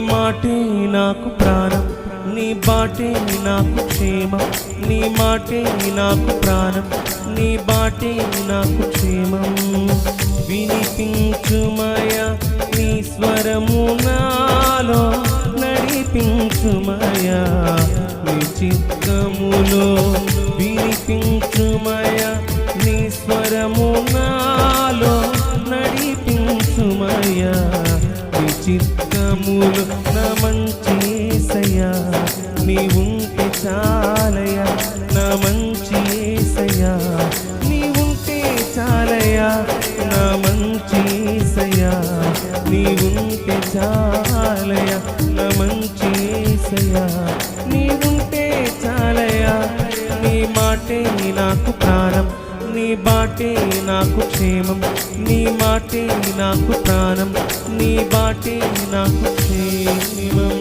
మాటే నాకు ప్రాణం, నీ బాటే నాకు క్షేమం. నీ మాటే నాకు ప్రాణం, నీ బాటే నాకు క్షేమం. వినిపించుమయా నీ స్వరము నాలో, నడిపించుమయా నీ చిత్తములో. వినిపించుమయా నీ స్వరము నాలో, నడిపించుమయా నీ చిత్తములో. నా మంచి యేసయ్యా నీ ఉంటే చాలయ్యా, నా మంచి యేసయ్యా నీ ఉంటే చాలయ్యా, నా మంచి యేసయ్యా నీ ఉంటే చాలయ్యా, నా మంచి యేసయ్యా నీ ఉంటే చాలయ్యా. నీ మాటే నాకు ప్రాణం, నీ బాటే నాకు క్షేమం. నీ మాటే నాకు ప్రాణం, నీ బాటే నాకు క్షేమం.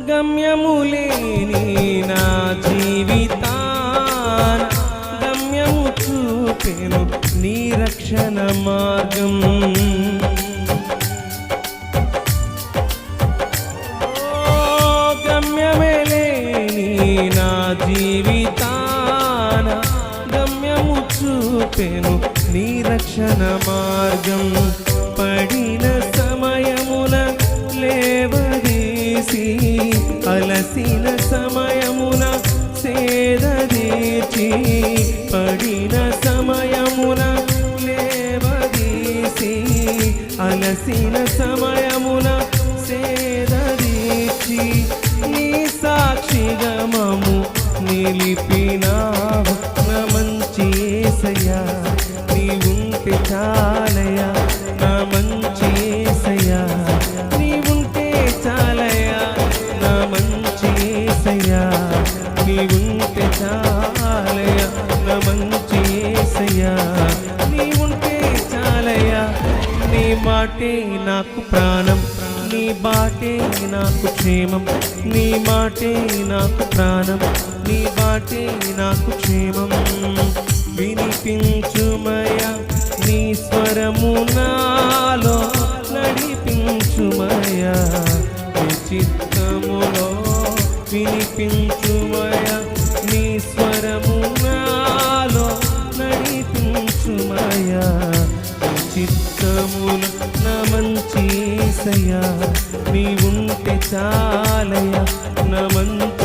గమ్యములేని నా జీవితాన గమ్యము చూపెను నీ రక్షణ మార్గం. గమ్యమేలేని నా జీవితాన గమ్యము చూపెను నీ రక్షణ మార్గం. పడిన సమయమున లేవదీసి, అలసిన సమయమున సేదదీర్చి. పడిన సమయమున లేవదీసి, అలసిన సమయమున సేదదీర్చి. నీ సాక్షిగా మమ్ము నిలిపినావు, నా మంచి యేసయ్యా నీ ఉంటే చాలయ్యా, నా మంచి యేసయ్యా నీ ఉంటే చాలయ్యా, నా మంచి యేసయ్యా నీ ఉంటే చాలయ్యా, నా మంచి యేసయ్యా నీ ఉంటే చాలయ్యా. నీ మాటే నాకు ప్రాణం, నీ బాటే నాకు క్షేమం. నీ మాటే నాకు ప్రాణం, నీ బాటే నాకు క్షేమం. వినిపించుమయా నీ స్వరము నాలో, నడిపించుమయా నీ చిత్తములో. వినిపించుమయా నీ స్వరము నాలో, నడిపించుమయా నీ చిత్తములో. నా మంచి యేసయ్యా నీ ఉంటే చాలయ్యా, నా మంచి